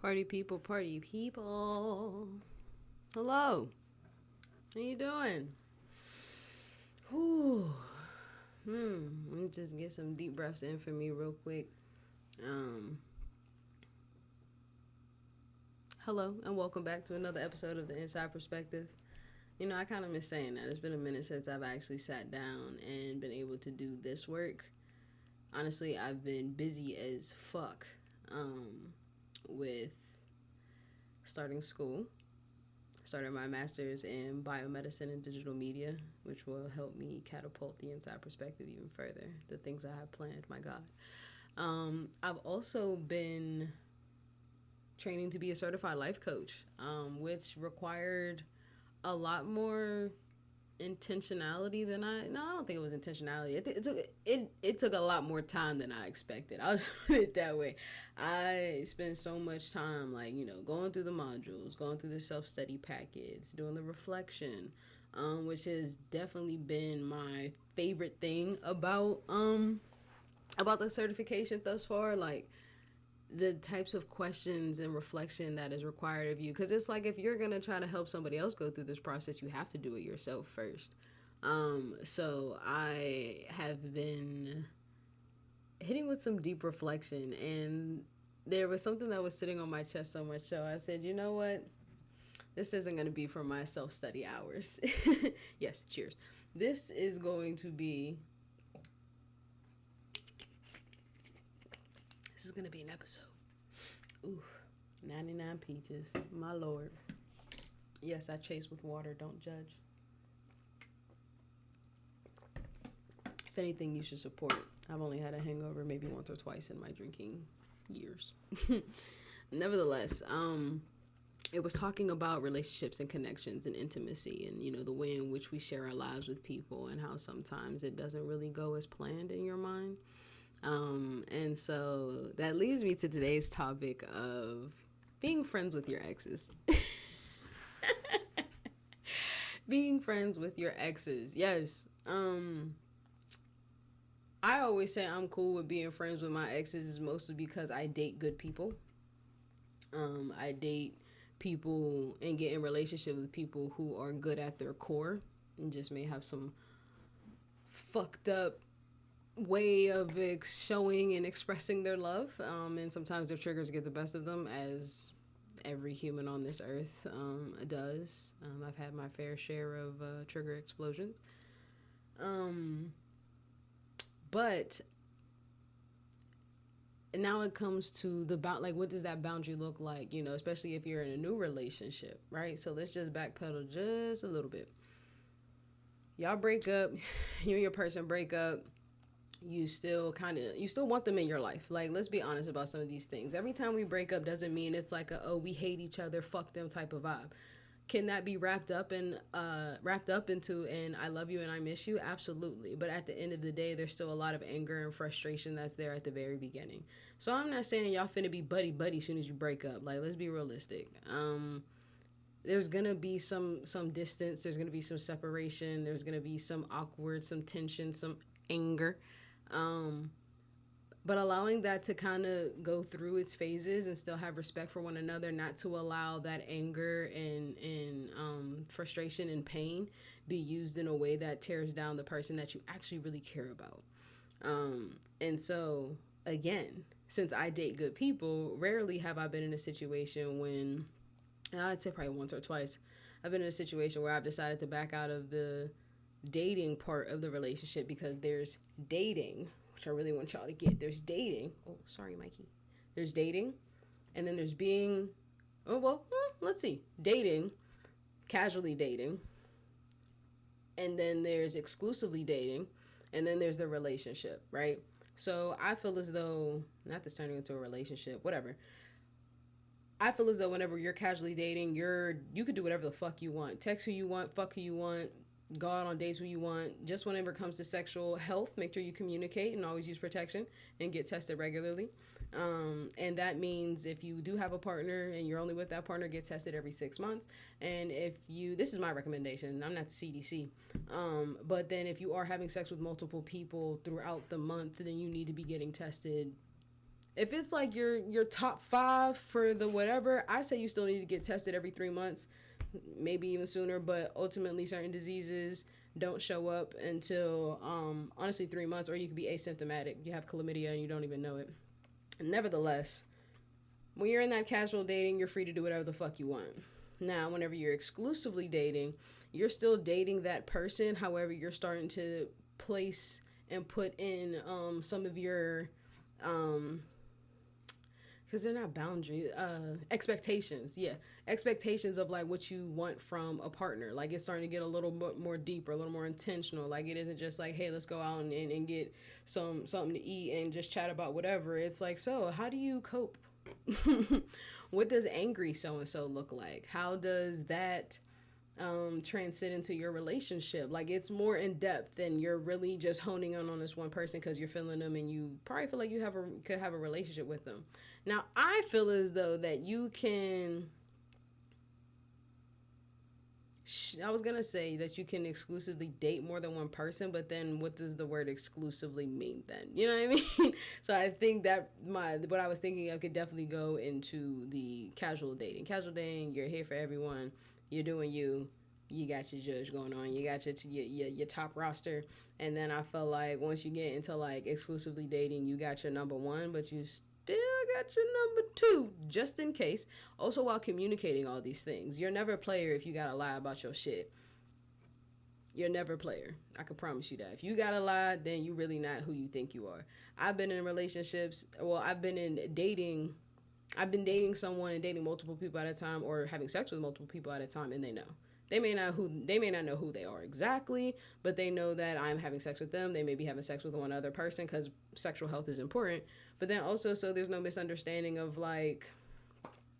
Party people, party people. Hello. How you doing? Whew. Let me just get some deep breaths in for me real quick. Hello, and welcome back to another episode of The Inside Perspective. You know, I kind of miss saying that. It's been a minute since I've actually sat down and been able to do this work. Honestly, I've been busy as fuck with starting school. Started my master's in biomedicine and digital media, which will help me catapult the Inside Perspective even further. The things I have planned, my God. I've also been training to be a certified life coach, which required a lot more intentionality than I don't think it was intentionality. It took a lot more time than I expected. I'll just put it that way. I spent so much time going through the modules, going through the self-study packets, doing the reflection, which has definitely been my favorite thing about the certification thus far. Like, the types of questions and reflection that is required of you, because it's like, if you're gonna try to help somebody else go through this process, you have to do it yourself first. So I have been hitting with some deep reflection, and there was something that was sitting on my chest so much so I said, you know what, this isn't going to be for my self-study hours. Yes, cheers. This is going to be an episode. Ooh, 99 peaches. My Lord. Yes, I chase with water. Don't judge. If anything, you should support. I've only had a hangover maybe once or twice in my drinking years. Nevertheless, it was talking about relationships and connections and intimacy, and, you know, the way in which we share our lives with people, and how sometimes it doesn't really go as planned in your mind. And so that leads me to today's topic of being friends with your exes. Being friends with your exes. Yes. I always say I'm cool with being friends with my exes, is mostly because I date good people. I date people and get in relationship with people who are good at their core and just may have some fucked up way of showing and expressing their love, and sometimes their triggers get the best of them, as every human on this earth does. I've had my fair share of trigger explosions, but now it comes to what does that boundary look like, you know, especially if you're in a new relationship, right? So let's just backpedal just a little bit. Y'all break up, you and your person break up. You still want them in your life. Like, let's be honest about some of these things. Every time we break up doesn't mean it's like we hate each other, fuck them type of vibe. Can that be wrapped up into an I love you and I miss you? Absolutely. But at the end of the day, there's still a lot of anger and frustration that's there at the very beginning. So I'm not saying y'all finna be buddy as soon as you break up. Like, let's be realistic. There's gonna be some distance. There's gonna be some separation. There's gonna be some awkward, some tension, some anger. But allowing that to kind of go through its phases and still have respect for one another, not to allow that anger and frustration and pain be used in a way that tears down the person that you actually really care about. And so, again, since I date good people, rarely have I been in a situation when, I'd say probably once or twice, I've been in a situation where I've decided to back out of the dating part of the relationship, because there's dating, which I really want y'all to get. There's dating. Oh, sorry, Mikey. There's dating, and then there's being, let's see, dating, casually dating, and then there's exclusively dating, and then there's the relationship, right? So I feel as though, not this turning into a relationship, whatever. I feel as though whenever you're casually dating, you could do whatever the fuck you want. Text who you want, fuck who you want, go out on dates who you want. Just whenever it comes to sexual health, make sure you communicate and always use protection and get tested regularly. And that means if you do have a partner and you're only with that partner, get tested every 6 months. And this is my recommendation, I'm not the CDC. But then if you are having sex with multiple people throughout the month, then you need to be getting tested If it's like your top 5 for the whatever, I say you still need to get tested every 3 months, maybe even sooner. But ultimately, certain diseases don't show up until honestly 3 months, or you could be asymptomatic. You have chlamydia and you don't even know it. Nevertheless, when you're in that casual dating, you're free to do whatever the fuck you want. Now, whenever you're exclusively dating, you're still dating that person. However, you're starting to place and put in some of your because they're not boundaries, expectations. Yeah, expectations of like what you want from a partner. Like it's starting to get a little bit more deeper, a little more intentional. Like it isn't just like, hey, let's go out and get something to eat and just chat about whatever. It's like, so how do you cope? What does angry so and so look like? How does that transcend into your relationship? Like it's more in depth than you're really just honing in on this one person because you're feeling them and you probably feel like you could have a relationship with them. Now I feel as though that you can. I was gonna say that you can exclusively date more than one person, but then what does the word exclusively mean then? You know what I mean? So I think that what I was thinking of could definitely go into the casual dating. Casual dating, you're here for everyone. You're doing you. You got your judge going on. You got your top roster. And then I feel like once you get into like exclusively dating, you got your number one, but you still got your number two, just in case. Also, while communicating all these things, you're never a player if you gotta lie about your shit. You're never a player. I can promise you that. If you gotta lie, then you really not who you think you are. I've been in relationships. Well, I've been dating someone and dating multiple people at a time, or having sex with multiple people at a time, and they know. They may not know who they are exactly, but they know that I'm having sex with them. They may be having sex with one other person because sexual health is important. But then also, so there's no misunderstanding of like,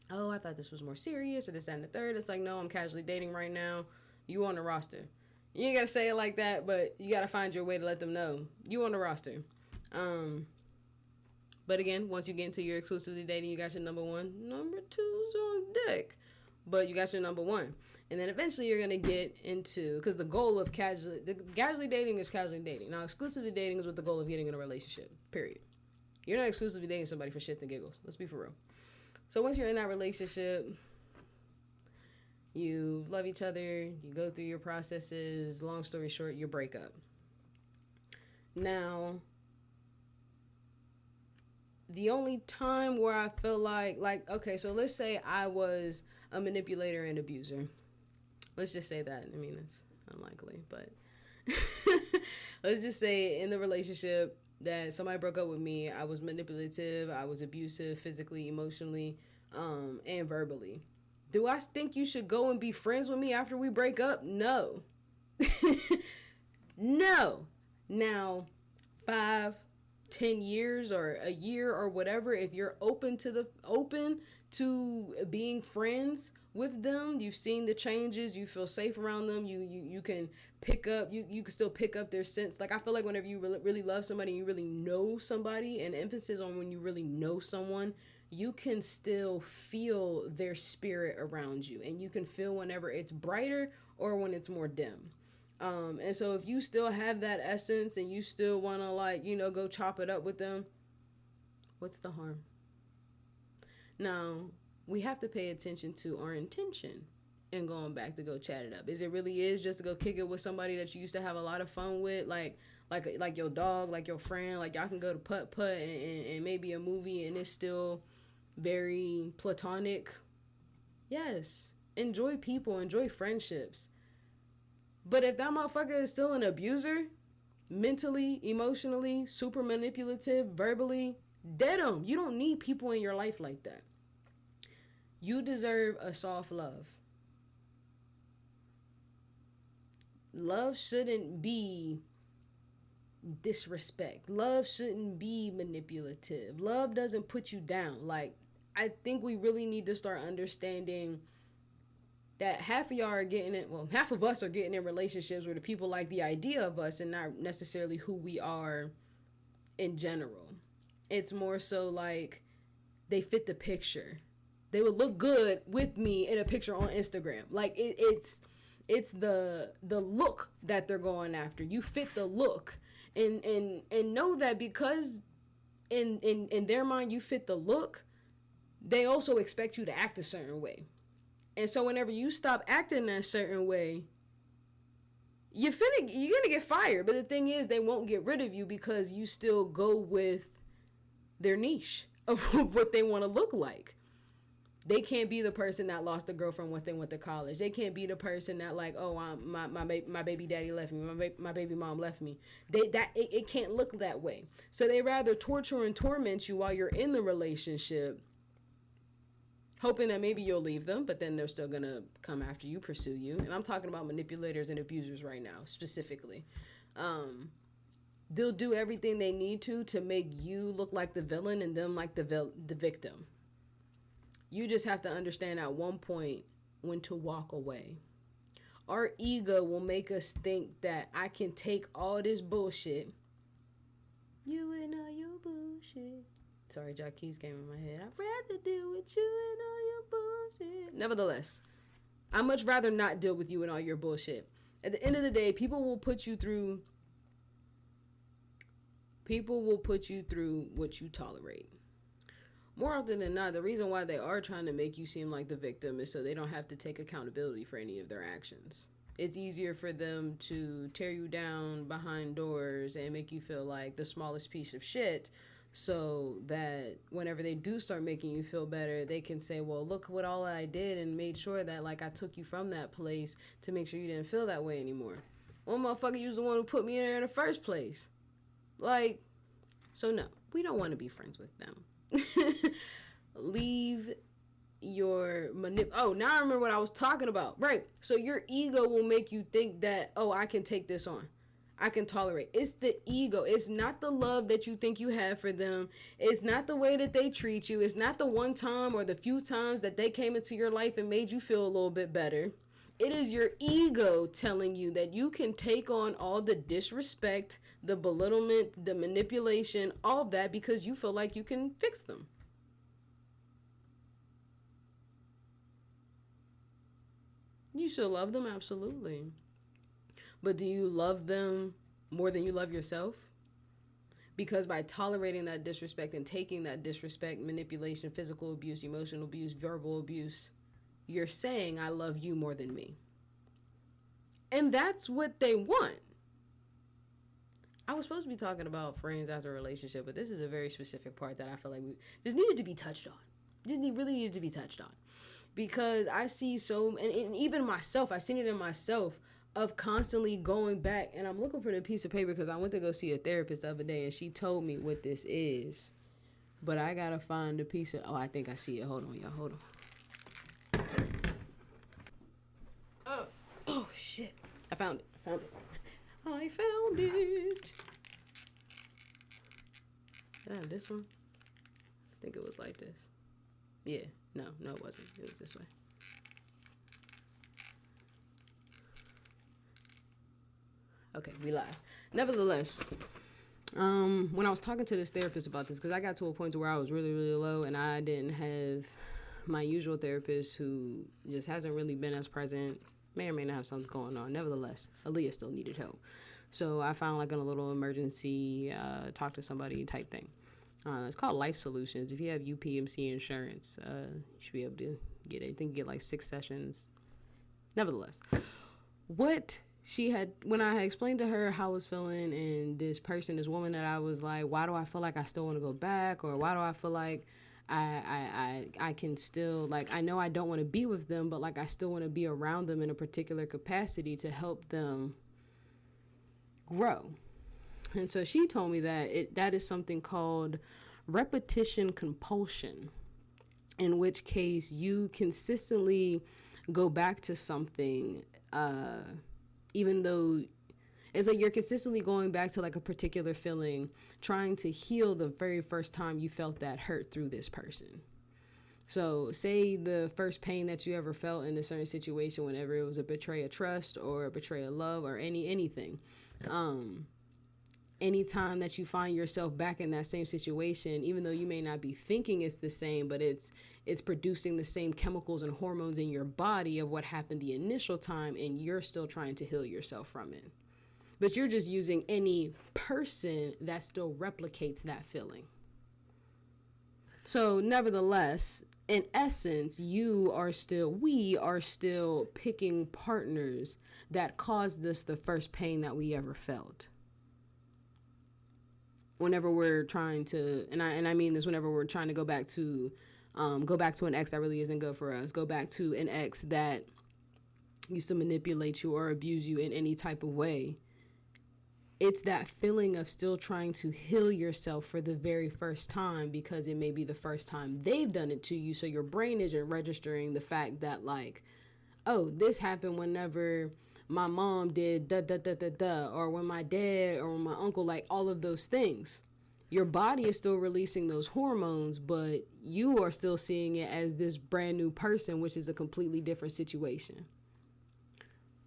oh, I thought this was more serious or this, that, and the third. It's like, no, I'm casually dating right now. You on the roster. You ain't got to say it like that, but you got to find your way to let them know. You on the roster. But again, once you get into your exclusively dating, you got your number one. Number two's on deck. But you got your number one. And then eventually you're going to get into, because the goal of casually dating is casually dating. Now, exclusively dating is with the goal of getting in a relationship, period. You're not exclusively dating somebody for shits and giggles. Let's be for real. So once you're in that relationship, you love each other, you go through your processes. Long story short, you break up. Now, the only time where I feel like, okay, so let's say I was a manipulator and abuser. Let's just say that. I mean, it's unlikely, but let's just say in the relationship that somebody broke up with me, I was manipulative, I was abusive, physically, emotionally, and verbally. Do I think you should go and be friends with me after we break up? No. No. Now, 5, 10 years or a year or whatever, if you're open to being friends with them, you've seen the changes, you feel safe around them, you can pick up, you can still pick up their sense. Like I feel like whenever you really love somebody, you really know somebody, and emphasis on when you really know someone, you can still feel their spirit around you, and you can feel whenever it's brighter or when it's more dim. And so if you still have that essence and you still want to go chop it up with them, what's the harm? Now, we have to pay attention to our intention in going back to go chat it up. Is it really is just to go kick it with somebody that you used to have a lot of fun with, like your dog, like your friend, like y'all can go to putt and maybe a movie and it's still very platonic? Yes. Enjoy people, enjoy friendships. But if that motherfucker is still an abuser, mentally, emotionally, super manipulative, verbally, dead him. You don't need people in your life like that. You deserve a soft love. Love shouldn't be disrespect. Love shouldn't be manipulative. Love doesn't put you down. Like, I think we really need to start understanding that half of y'all are getting it. Well, half of us are getting in relationships where the people like the idea of us and not necessarily who we are in general. It's more so like they fit the picture. They would look good with me in a picture on Instagram. Like it's the look that they're going after. You fit the look, and know that because in their mind you fit the look, they also expect you to act a certain way. And so whenever you stop acting that certain way, you're gonna get fired. But the thing is, they won't get rid of you because you still go with their niche of what they want to look like. They can't be the person that lost a girlfriend once they went to college. They can't be the person that like, oh, my baby daddy left me, my baby mom left me. It can't look that way. So they rather torture and torment you while you're in the relationship, hoping that maybe you'll leave them, but then they're still gonna come after you, pursue you. And I'm talking about manipulators and abusers right now, specifically. They'll do everything they need to make you look like the villain and them like the victim. You just have to understand at one point when to walk away. Our ego will make us think that I can take all this bullshit. You and all your bullshit. Sorry, Jackie's came in my head. I'd rather deal with you and all your bullshit. Nevertheless, I'd much rather not deal with you and all your bullshit. At the end of the day, people will put you through what you tolerate. More often than not, the reason why they are trying to make you seem like the victim is so they don't have to take accountability for any of their actions. It's easier for them to tear you down behind doors and make you feel like the smallest piece of shit, so that whenever they do start making you feel better, they can say, well, look what all I did and made sure that like I took you from that place to make sure you didn't feel that way anymore. One motherfucker, you was the one who put me in there in the first place. Like, so no, we don't want to be friends with them. Leave your oh, now I remember what I was talking about. Right. So your ego will make you think that, oh, I can take this on. I can tolerate. It's the ego. It's not the love that you think you have for them. It's not the way that they treat you. It's not the one time or the few times that they came into your life and made you feel a little bit better. It is your ego telling you that you can take on all the disrespect, the belittlement, the manipulation, all of that because you feel like you can fix them. You still love them, absolutely. But do you love them more than you love yourself? Because by tolerating that disrespect and taking that disrespect, manipulation, physical abuse, emotional abuse, verbal abuse, you're saying I love you more than me. And that's what they want. I was supposed to be talking about friends after a relationship, but this is a very specific part that I feel like we just needed to be touched on. Really needed to be touched on. Because I see and even myself, I've seen it in myself of constantly going back, and I'm looking for the piece of paper because I went to go see a therapist the other day and she told me what this is. But I gotta find the piece of, I think I see it. Hold on, y'all, hold on. Oh shit. I found it. I found it. Did I have this one? I think it was like this. Yeah. No, it wasn't. It was this way. Okay, we live. Nevertheless, when I was talking to this therapist about this, because I got to a point where I was really, really low and I didn't have my usual therapist who just hasn't really been as present, may or may not have something going on. Nevertheless, Aaliyah still needed help. So I found like a little emergency, talk to somebody type thing. It's called Life Solutions. If you have UPMC insurance, you should be able to get it. I think you get like 6 sessions. Nevertheless, when I had explained to her how I was feeling and this woman that I was like, why do I feel like I still want to go back? Or why do I feel like I can still, like, I know I don't want to be with them, but like I still want to be around them in a particular capacity to help them grow. And so she told me that that is something called repetition compulsion, in which case you consistently go back to something, even though it's like you're consistently going back to like a particular feeling, trying to heal the very first time you felt that hurt through this person. So say the first pain that you ever felt in a certain situation, whenever it was a betrayal of trust or a betrayal of love or anything, anytime that you find yourself back in that same situation, even though you may not be thinking it's the same, but it's producing the same chemicals and hormones in your body of what happened the initial time, and you're still trying to heal yourself from it. But you're just using any person that still replicates that feeling. So, nevertheless, in essence, we are still picking partners that caused us the first pain that we ever felt. Whenever we're trying to, and I mean this, whenever we're trying to go back to an ex that really isn't good for us, go back to an ex that used to manipulate you or abuse you in any type of way. It's that feeling of still trying to heal yourself for the very first time, because it may be the first time they've done it to you. So your brain isn't registering the fact that, like, oh, this happened whenever my mom did da da da da da, or when my dad or my uncle, like all of those things. Your body is still releasing those hormones, but you are still seeing it as this brand new person, which is a completely different situation.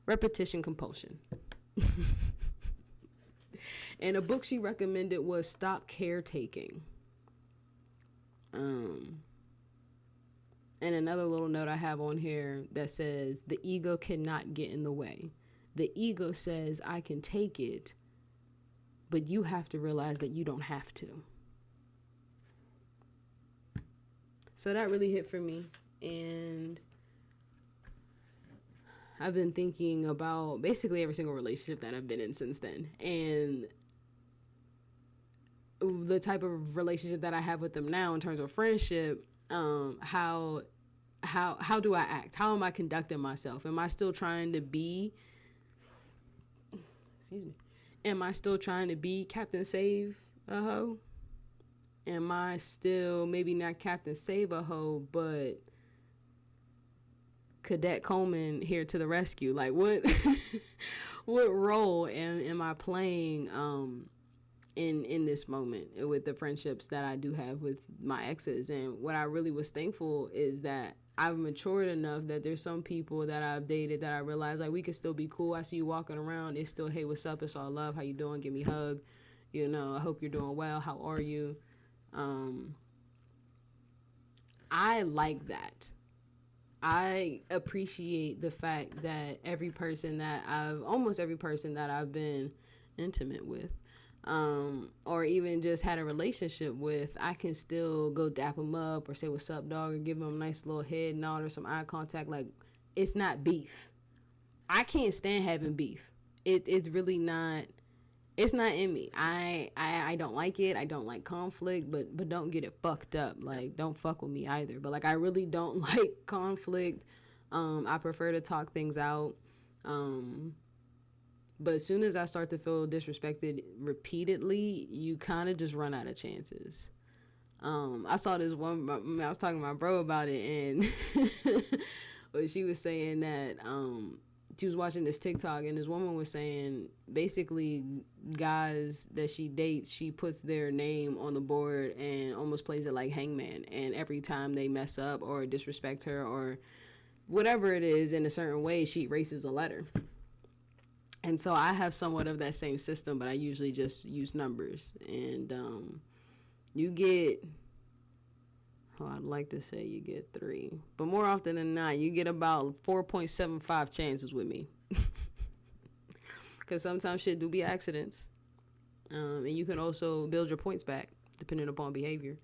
Repetition compulsion. And a book she recommended was Stop Caretaking. And another little note I have on here that says the ego cannot get in the way. The ego says, I can take it, but you have to realize that you don't have to. So that really hit for me. And I've been thinking about basically every single relationship that I've been in since then. And the type of relationship that I have with them now in terms of friendship, how do I act? How am I conducting myself? Am I still trying to be Captain Save a hoe? Am I still maybe not Captain Save a hoe, but Cadet Coleman here to the rescue? Like, what what role am I playing in this moment with the friendships that I do have with my exes? And what I really was thankful is that I've matured enough that there's some people that I've dated that I realize, like, we can still be cool. I see you walking around, it's still, hey, what's up, it's all love, how you doing, give me a hug, I hope you're doing well, how are you? I like that. I appreciate the fact that almost every person that I've been intimate with, or even just had a relationship with, I can still go dap them up or say what's up, dog, or give them a nice little head nod or some eye contact. Like, it's not beef. I can't stand having beef. It's really not. It's not in me. I don't like it. I don't like conflict, but don't get it fucked up. Like, don't fuck with me either. But, like, I really don't like conflict. I prefer to talk things out. But as soon as I start to feel disrespected repeatedly, you kind of just run out of chances. I saw this one, I was talking to my bro about it, and but she was saying that she was watching this TikTok, and this woman was saying basically guys that she dates, she puts their name on the board and almost plays it like hangman. And every time they mess up or disrespect her or whatever it is in a certain way, she erases a letter. And so I have somewhat of that same system, but I usually just use numbers. And you get, I'd like to say you get 3. But more often than not, you get about 4.75 chances with me. Because sometimes shit do be accidents. And you can also build your points back, depending upon behavior.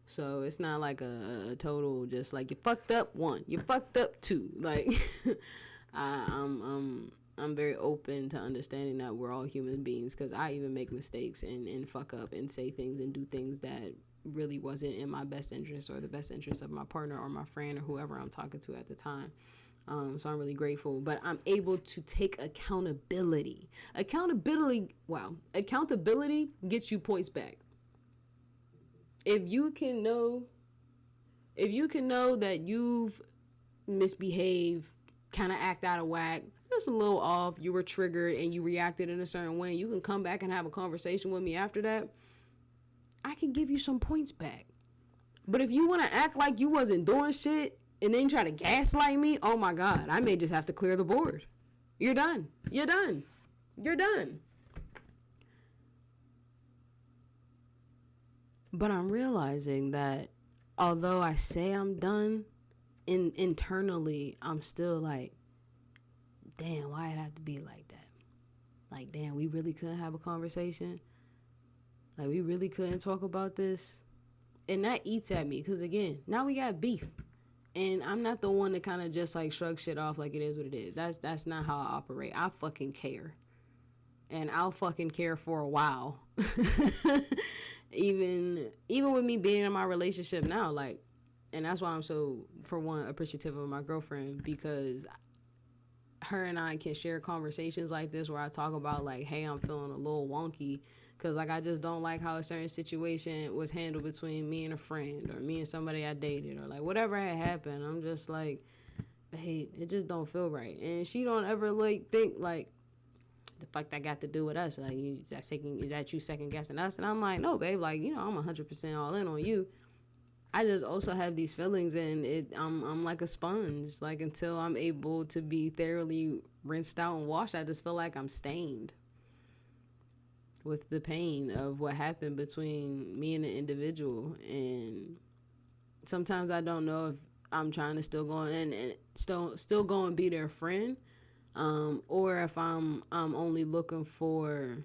So it's not like a total just like you fucked up 1, you fucked up 2. Like, I'm very open to understanding that we're all human beings, because I even make mistakes and fuck up and say things and do things that really wasn't in my best interest or the best interest of my partner or my friend or whoever I'm talking to at the time. So I'm really grateful, but I'm able to take accountability. Accountability gets you points back. If you can know that you've misbehaved, kind of act out of whack, just a little off, you were triggered and you reacted in a certain way, you can come back and have a conversation with me after that, I can give you some points back. But if you want to act like you wasn't doing shit and then try to gaslight me, oh my God, I may just have to clear the board. You're done. You're done. You're done. But I'm realizing that although I say I'm done, internally, I'm still like, damn, why it have to be like that? Like, damn, we really couldn't have a conversation? Like, we really couldn't talk about this? And that eats at me because, again, now we got beef. And I'm not the one to kind of just like shrug shit off like it is what it is. That's not how I operate. I fucking care. And I'll fucking care for a while. even with me being in my relationship now, like, and that's why I'm so, for one, appreciative of my girlfriend, because her and I can share conversations like this where I talk about like, hey, I'm feeling a little wonky because like I just don't like how a certain situation was handled between me and a friend or me and somebody I dated or like whatever had happened. I'm just like, hey, it just don't feel right. And she don't ever like think like, the fuck that got to do with us? Like, is that you second guessing us? And I'm like, no, babe, like, you know, I'm 100% all in on you. I just also have these feelings, and I'm like a sponge. Like, until I'm able to be thoroughly rinsed out and washed, I just feel like I'm stained with the pain of what happened between me and the individual. And sometimes I don't know if I'm trying to still go in and still go and be their friend, or if I'm only looking for.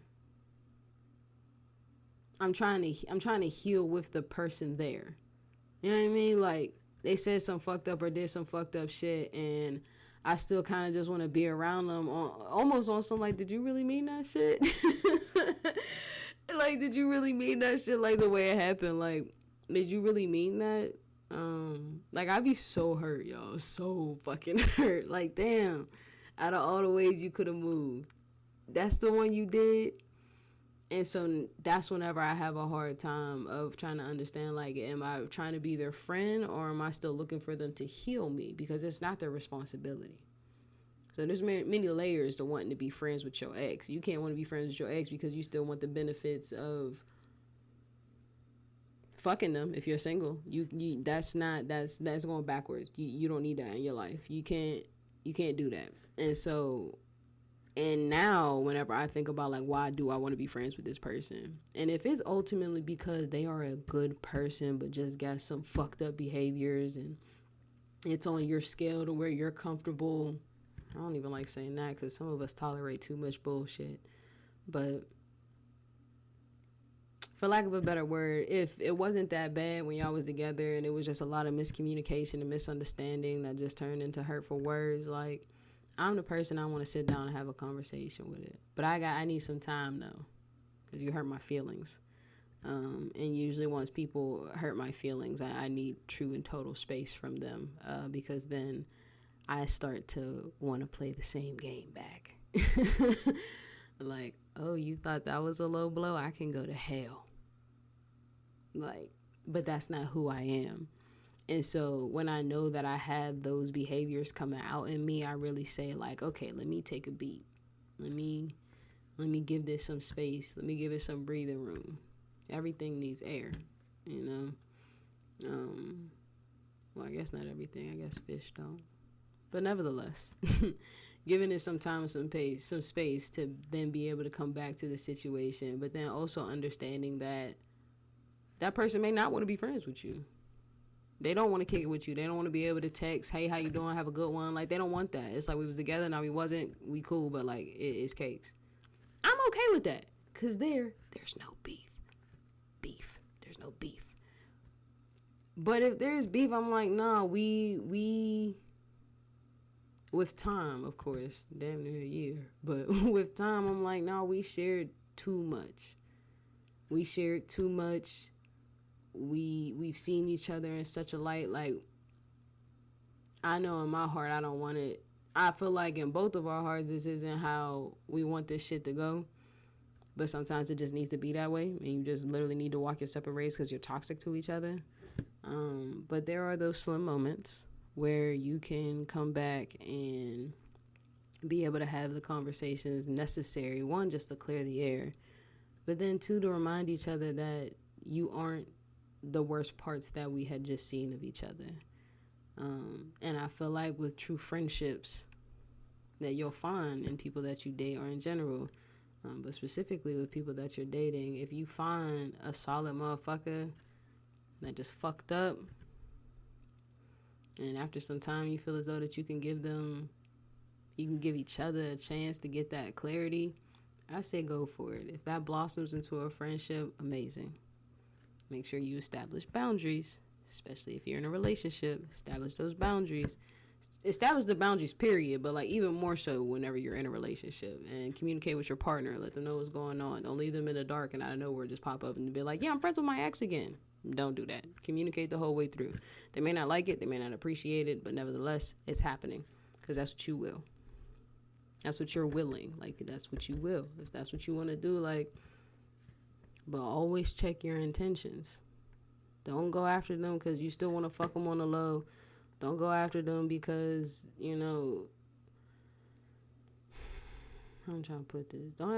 I'm trying to heal with the person there. You know what I mean? Like, they said some fucked up or did some fucked up shit, and I still kind of just want to be around them, almost on some, like, did you really mean that shit? Like, did you really mean that shit like the way it happened? Like, did you really mean that? Like, I'd be so hurt, y'all. So fucking hurt. Like, damn. Out of all the ways you could have moved, that's the one you did? And so that's whenever I have a hard time of trying to understand, like, am I trying to be their friend or am I still looking for them to heal me? Because it's not their responsibility. So there's many layers to wanting to be friends with your ex. You can't want to be friends with your ex because you still want the benefits of fucking them if you're single. That's going backwards. You don't need that in your life. You can't do that. And now, whenever I think about, like, why do I want to be friends with this person? And if it's ultimately because they are a good person but just got some fucked up behaviors and it's on your scale to where you're comfortable. I don't even like saying that because some of us tolerate too much bullshit. But for lack of a better word, if it wasn't that bad when y'all was together and it was just a lot of miscommunication and misunderstanding that just turned into hurtful words, like, I'm the person I want to sit down and have a conversation with it. But I need some time, though, because you hurt my feelings. And usually once people hurt my feelings, I need true and total space from them, because then I start to want to play the same game back. Like, oh, you thought that was a low blow? I can go to hell. Like, but that's not who I am. And so when I know that I have those behaviors coming out in me, I really say, like, okay, let me take a beat. Let me give this some space. Let me give it some breathing room. Everything needs air, you know. Well, I guess not everything. I guess fish don't. But nevertheless, giving it some time, some space to then be able to come back to the situation, but then also understanding that that person may not want to be friends with you. They don't want to kick it with you. They don't want to be able to text, hey, how you doing? Have a good one. Like, they don't want that. It's like we was together, now we wasn't. We cool, but, like, it's cakes. I'm okay with that because there's no beef. There's no beef. But if there's beef, I'm like, nah, we with time, of course, damn near a year. But with time, I'm like, nah, we shared too much. We've seen each other in such a light. Like, I know in my heart I don't want it. I feel like in both of our hearts this isn't how we want this shit to go, but sometimes it just needs to be that way, and you just literally need to walk your separate ways because you're toxic to each other. But there are those slim moments where you can come back and be able to have the conversations necessary, one, just to clear the air, but then two, to remind each other that you aren't the worst parts that we had just seen of each other. And I feel like with true friendships that you'll find in people that you date or in general, but specifically with people that you're dating, if you find a solid motherfucker that just fucked up, and after some time you feel as though that you can give each other a chance to get that clarity, I say go for it. If that blossoms into a friendship, amazing. Make sure you establish boundaries, especially if you're in a relationship. Establish those boundaries. Establish the boundaries, period, but like even more so whenever you're in a relationship, and communicate with your partner. Let them know what's going on. Don't leave them in the dark and out of nowhere just pop up and be like, yeah, I'm friends with my ex again. Don't do that. Communicate the whole way through. They may not like it, they may not appreciate it, but nevertheless, it's happening because that's what you will. That's what you're willing. Like, that's what you will. If that's what you want to do, like, but always check your intentions. Don't go after them because you still want to fuck them on the low. Don't go after them because, you know, I'm trying to put this. Don't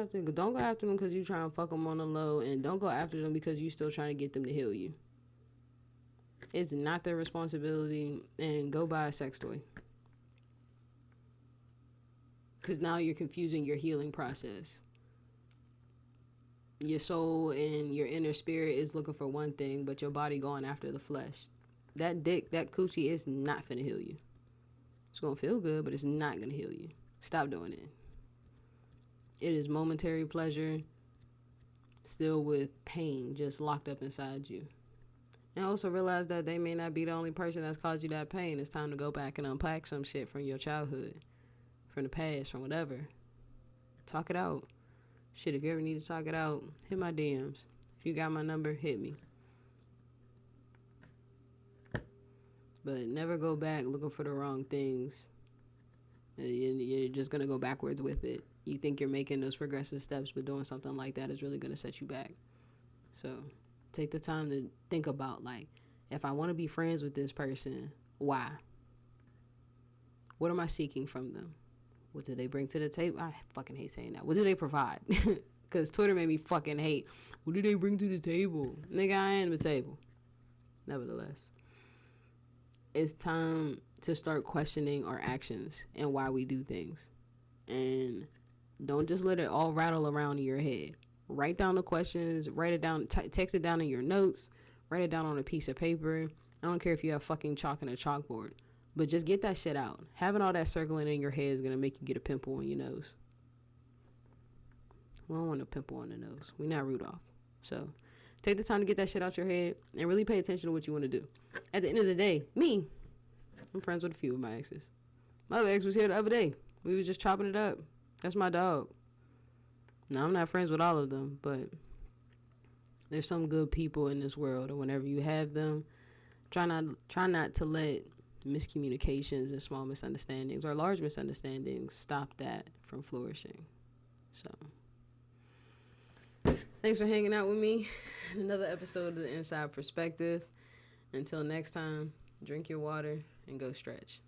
go after them because you trying to fuck them on the low, and don't go after them because you still trying to get them to heal you. It's not their responsibility, and go buy a sex toy. Because now you're confusing your healing process. Your soul and your inner spirit is looking for one thing, but your body going after the flesh. That dick, that coochie is not finna heal you. It's gonna feel good, but it's not gonna heal you. Stop doing it. It is momentary pleasure, still with pain just locked up inside you. And also realize that they may not be the only person that's caused you that pain. It's time to go back and unpack some shit from your childhood, from the past, from whatever. Talk it out. Shit, if you ever need to talk it out, hit my DMs. If you got my number, hit me. But never go back looking for the wrong things. You're just going to go backwards with it. You think you're making those progressive steps, but doing something like that is really going to set you back. So take the time to think about, like, if I want to be friends with this person, why? What am I seeking from them? What do they bring to the table? I fucking hate saying that. What do they provide? Because Twitter made me fucking hate. What do they bring to the table? Nigga, I am the table. Nevertheless, it's time to start questioning our actions and why we do things. And don't just let it all rattle around in your head. Write down the questions. Write it down. Text it down in your notes. Write it down on a piece of paper. I don't care if you have fucking chalk and a chalkboard. But just get that shit out. Having all that circling in your head is going to make you get a pimple on your nose. We don't want a pimple on the nose. We're not Rudolph. So take the time to get that shit out your head and really pay attention to what you want to do. At the end of the day, I'm friends with a few of my exes. My other ex was here the other day. We was just chopping it up. That's my dog. Now, I'm not friends with all of them, but there's some good people in this world. And whenever you have them, try not to let miscommunications and small misunderstandings or large misunderstandings stop that from flourishing. So thanks for hanging out with me. Another episode of The Inside Perspective. Until next time, drink your water and go stretch.